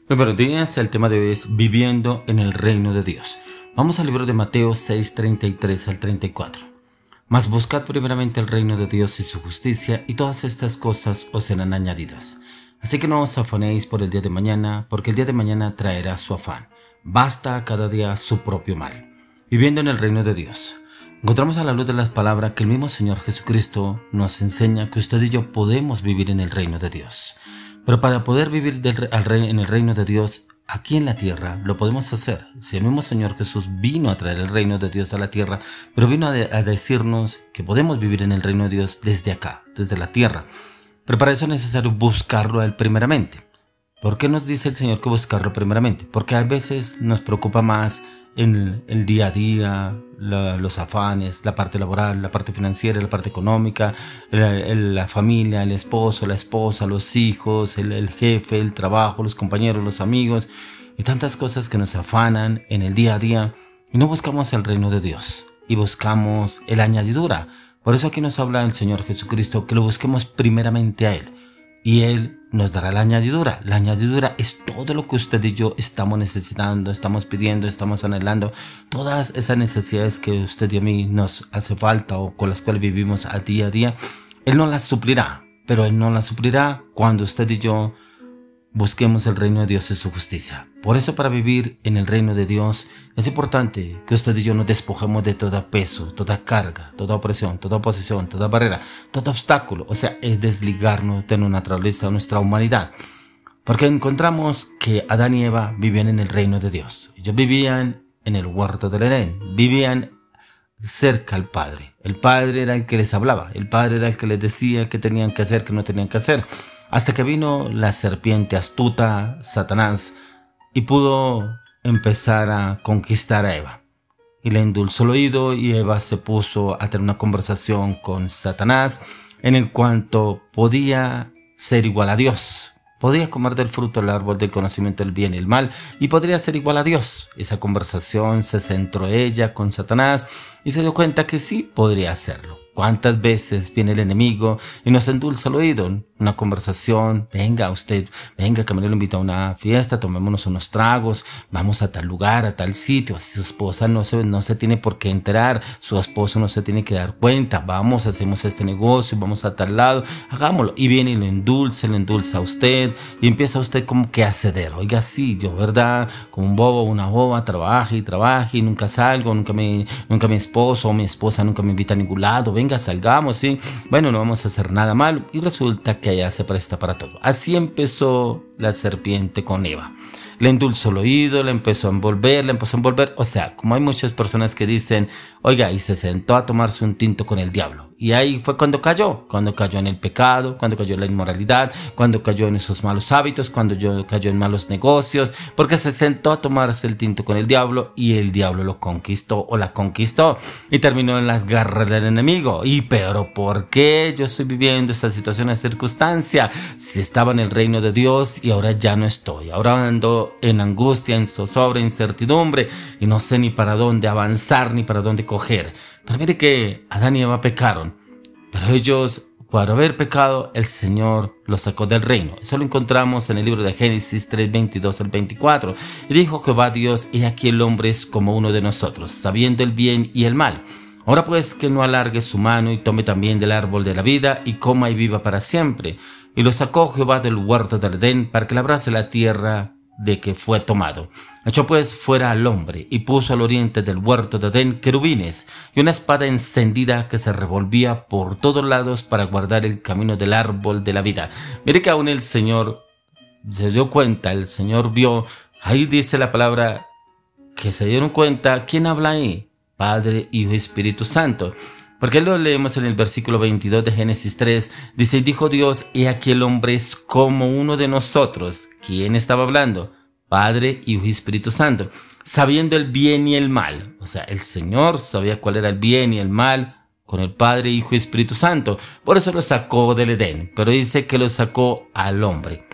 Muy buenos días, el tema de hoy es viviendo en el reino de Dios. Vamos al libro de Mateo 6, 33 al 34. Mas buscad primeramente el reino de Dios y su justicia, y todas estas cosas os serán añadidas. Así que no os afanéis por el día de mañana, porque el día de mañana traerá su afán. Basta a cada día su propio mal. Viviendo en el reino de Dios. Encontramos a la luz de las palabras que el mismo Señor Jesucristo nos enseña que usted y yo podemos vivir en el reino de Dios. Pero para poder vivir en el reino de Dios aquí en la tierra, lo podemos hacer. Si el mismo Señor Jesús vino a traer el reino de Dios a la tierra, pero vino a decirnos que podemos vivir en el reino de Dios desde acá, desde la tierra. Pero para eso es necesario buscarlo a Él primeramente. ¿Por qué nos dice el Señor que buscarlo primeramente? Porque a veces nos preocupa más en el día a día, los afanes, la parte laboral, la parte financiera, la parte económica, la familia, el esposo, la esposa, los hijos, el jefe, el trabajo, los compañeros, los amigos y tantas cosas que nos afanan en el día a día y no buscamos el reino de Dios y buscamos el añadidura. Por eso aquí nos habla el Señor Jesucristo que lo busquemos primeramente a Él. Y Él nos dará la añadidura. La añadidura es todo lo que usted y yo estamos necesitando, estamos pidiendo, estamos anhelando. Todas esas necesidades que usted y a mí nos hace falta o con las cuales vivimos a día. Él no las suplirá, pero Él no las suplirá cuando usted y yo busquemos el reino de Dios y su justicia. Por eso para vivir en el reino de Dios es importante que usted y yo nos despojemos de todo peso, toda carga, toda opresión, toda oposición, toda barrera, todo obstáculo. O sea, es desligarnos de nuestra naturaleza, de nuestra humanidad. Porque encontramos que Adán y Eva vivían en el reino de Dios. Ellos vivían en el huerto del Edén, vivían cerca al Padre. El Padre era el que les hablaba, el Padre era el que les decía qué tenían que hacer, qué no tenían que hacer. Hasta que vino la serpiente astuta, Satanás, y pudo empezar a conquistar a Eva. Y le endulzó el oído y Eva se puso a tener una conversación con Satanás en el cuanto podía ser igual a Dios. Podía comer del fruto del árbol del conocimiento del bien y el mal y podría ser igual a Dios. Esa conversación se centró ella con Satanás y se dio cuenta que sí podría hacerlo. ¿Cuántas veces viene el enemigo y nos endulza el oído? Una conversación, venga usted, venga que me lo invito a una fiesta, tomémonos unos tragos, vamos a tal lugar, a tal sitio. Su esposa no se tiene por qué enterar, su esposo no se tiene que dar cuenta, vamos, hacemos este negocio, vamos a tal lado, hagámoslo. Y viene y lo endulza a usted y empieza usted como que a ceder. Oiga, sí, yo, ¿verdad? Como un bobo, una boba, trabaje y nunca salgo, nunca mi esposo o mi esposa nunca me invita a ningún lado. Venga, salgamos, ¿sí? Bueno, no vamos a hacer nada malo. Y resulta que allá se presta para todo. Así empezó la serpiente con Eva. Le endulzó el oído, le empezó a envolver. O sea, como hay muchas personas que dicen, oiga, y se sentó a tomarse un tinto con el diablo. Y ahí fue cuando cayó en el pecado, cuando cayó en la inmoralidad, cuando cayó en esos malos hábitos, cayó en malos negocios, porque se sentó a tomarse el tinto con el diablo y el diablo lo conquistó o la conquistó y terminó en las garras del enemigo. Y pero ¿por qué yo estoy viviendo esta situación, esta circunstancia? Si estaba en el reino de Dios y ahora ya no estoy, ahora ando en angustia, en zozobra, incertidumbre y no sé ni para dónde avanzar ni para dónde coger. Pero mire que Adán y Eva pecaron, pero ellos, por haber pecado, el Señor los sacó del reino. Eso lo encontramos en el libro de Génesis 3, 22 al 24. Y dijo Jehová Dios, he aquí el hombre es como uno de nosotros, sabiendo el bien y el mal. Ahora pues que no alargue su mano y tome también del árbol de la vida y coma y viva para siempre. Y lo sacó Jehová del huerto del Edén para que labrase la tierra de que fue tomado. Echó pues fuera al hombre y puso al oriente del huerto de Edén querubines y una espada encendida que se revolvía por todos lados para guardar el camino del árbol de la vida. Mire que aún el Señor se dio cuenta, el Señor vio, ahí dice la palabra que se dieron cuenta. ¿Quién habla ahí? Padre, Hijo y Espíritu Santo. Porque lo leemos en el versículo 22 de Génesis 3, dice, y dijo Dios, he aquí el hombre es como uno de nosotros. ¿Quién estaba hablando? Padre, Hijo y Espíritu Santo, sabiendo el bien y el mal. O sea, el Señor sabía cuál era el bien y el mal con el Padre, Hijo y Espíritu Santo. Por eso lo sacó del Edén, pero dice que lo sacó al hombre,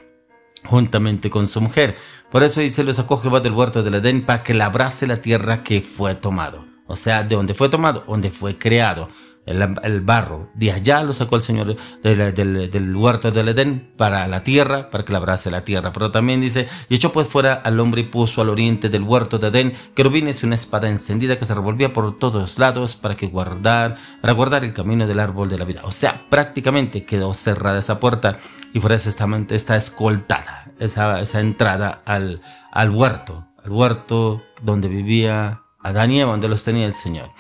juntamente con su mujer. Por eso dice, lo sacó Jehová del huerto del Edén para que labrase la tierra que fue tomado. O sea, de donde fue tomado, donde fue creado. El barro, de allá lo sacó el Señor del huerto del Edén para la tierra, para que labrase la tierra. Pero también dice, y echó pues fuera al hombre y puso al oriente del huerto de Edén querubines y una espada encendida que se revolvía por todos lados para guardar el camino del árbol de la vida. O sea, prácticamente quedó cerrada esa puerta y por eso está escoltada esa entrada al huerto donde vivía Adán y Eva, donde los tenía el Señor.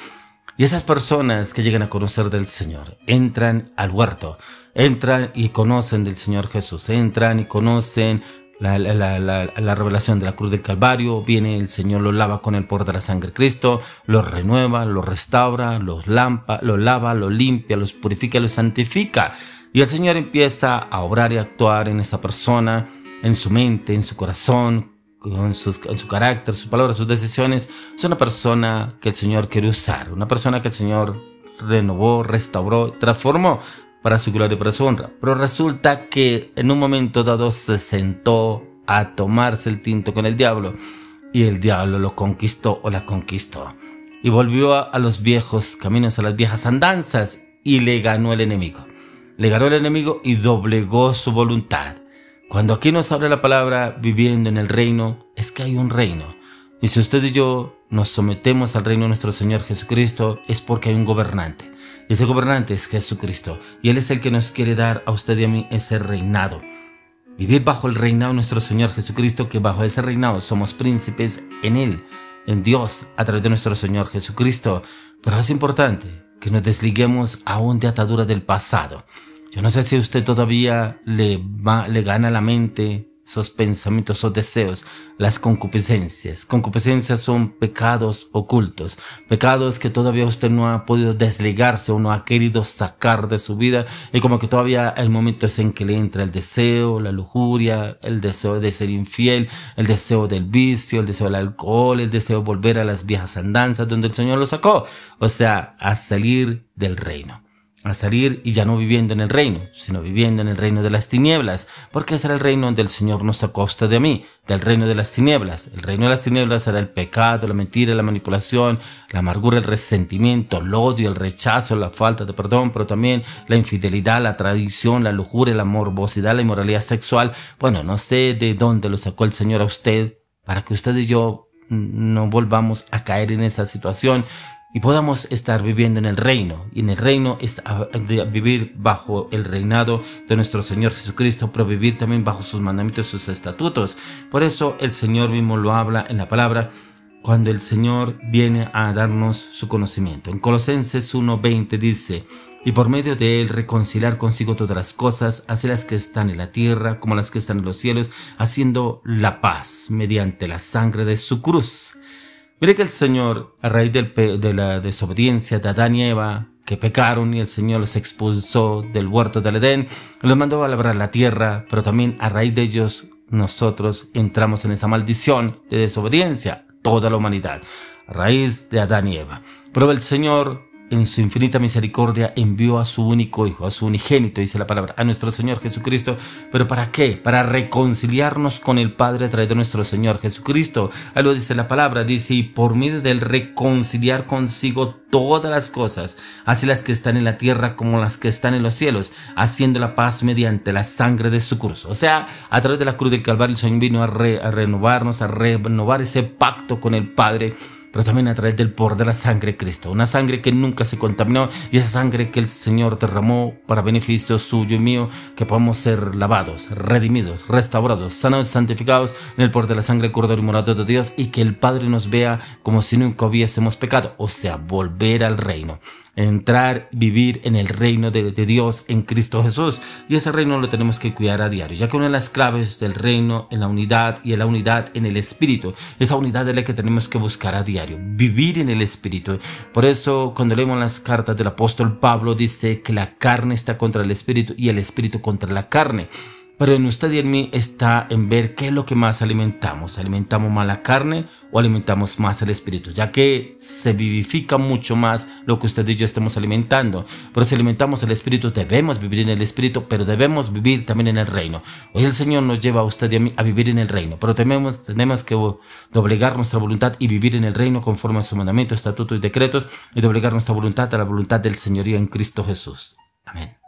Y esas personas que llegan a conocer del Señor, entran al huerto, entran y conocen del Señor Jesús, entran y conocen la revelación de la cruz del Calvario. Viene el Señor, los lava con el poder de la sangre de Cristo, los renueva, los restaura, los lava, los limpia, los purifica, los santifica. Y el Señor empieza a obrar y actuar en esa persona, en su mente, en su corazón, en su carácter, sus palabras, sus decisiones. Es una persona que el Señor quiere usar, una persona que el Señor renovó, restauró, transformó para su gloria y para su honra. Pero resulta que en un momento dado se sentó a tomarse el tinto con el diablo y el diablo lo conquistó o la conquistó y volvió a los viejos caminos, a las viejas andanzas, y le ganó el enemigo. Le ganó el enemigo y doblegó su voluntad. Cuando aquí nos habla la palabra viviendo en el reino, es que hay un reino. Y si usted y yo nos sometemos al reino de nuestro Señor Jesucristo, es porque hay un gobernante. Y ese gobernante es Jesucristo. Y Él es el que nos quiere dar a usted y a mí ese reinado. Vivir bajo el reinado de nuestro Señor Jesucristo, que bajo ese reinado somos príncipes en Él, en Dios, a través de nuestro Señor Jesucristo. Pero es importante que nos desliguemos aún de atadura del pasado. Yo no sé si a usted todavía le gana a la mente esos pensamientos, esos deseos, las concupiscencias. Concupiscencias son pecados ocultos, pecados que todavía usted no ha podido desligarse o no ha querido sacar de su vida, y como que todavía el momento es en que le entra el deseo, la lujuria, el deseo de ser infiel, el deseo del vicio, el deseo del alcohol, el deseo de volver a las viejas andanzas donde el Señor lo sacó. O sea, a salir del reino. A salir y ya no viviendo en el reino, sino viviendo en el reino de las tinieblas, porque ese era el reino donde el Señor nos sacó a usted y a mí, del reino de las tinieblas. El reino de las tinieblas era el pecado, la mentira, la manipulación, la amargura, el resentimiento, el odio, el rechazo, la falta de perdón, pero también la infidelidad, la traición, la lujuria, la morbosidad, la inmoralidad sexual. Bueno, no sé de dónde lo sacó el Señor a usted para que usted y yo no volvamos a caer en esa situación y podamos estar viviendo en el reino. Y en el reino es vivir bajo el reinado de nuestro Señor Jesucristo, pero vivir también bajo sus mandamientos, sus estatutos. Por eso el Señor mismo lo habla en la palabra, cuando el Señor viene a darnos su conocimiento. En Colosenses 1:20 dice: y por medio de él reconciliar consigo todas las cosas, así las que están en la tierra como las que están en los cielos, haciendo la paz mediante la sangre de su cruz. Mire que el Señor, a raíz de la desobediencia de Adán y Eva, que pecaron y el Señor los expulsó del huerto del Edén, los mandó a labrar la tierra, pero también a raíz de ellos nosotros entramos en esa maldición de desobediencia, toda la humanidad, a raíz de Adán y Eva. Pero el Señor, en su infinita misericordia, envió a su único Hijo, a su unigénito, dice la palabra, a nuestro Señor Jesucristo. ¿Pero para qué? Para reconciliarnos con el Padre a través de nuestro Señor Jesucristo. Ahí lo dice la palabra, dice: y por medio del reconciliar consigo todas las cosas, así las que están en la tierra como las que están en los cielos, haciendo la paz mediante la sangre de su cruz. O sea, a través de la cruz del Calvario, el Señor vino a renovarnos, a renovar ese pacto con el Padre, pero también a través del poder de la sangre de Cristo, una sangre que nunca se contaminó, y esa sangre que el Señor derramó para beneficio suyo y mío, que podamos ser lavados, redimidos, restaurados, sanados, santificados en el poder de la sangre Cordero y morado de Dios, y que el Padre nos vea como si nunca hubiésemos pecado. O sea, volver al reino, entrar, vivir en el reino de Dios en Cristo Jesús. Y ese reino lo tenemos que cuidar a diario, ya que una de las claves del reino en la unidad, y en la unidad en el Espíritu, esa unidad es la que tenemos que buscar a diario, vivir en el Espíritu. Por eso cuando leemos las cartas del apóstol Pablo, dice que la carne está contra el Espíritu y el Espíritu contra la carne. Pero en usted y en mí está en ver qué es lo que más alimentamos. ¿Alimentamos más la carne o alimentamos más el espíritu? Ya que se vivifica mucho más lo que usted y yo estemos alimentando. Pero si alimentamos el espíritu, debemos vivir en el espíritu, pero debemos vivir también en el reino. Hoy el Señor nos lleva a usted y a mí a vivir en el reino. Pero tenemos que doblegar nuestra voluntad y vivir en el reino conforme a sus mandamientos, estatutos y decretos, y doblegar nuestra voluntad a la voluntad del señorío en Cristo Jesús. Amén.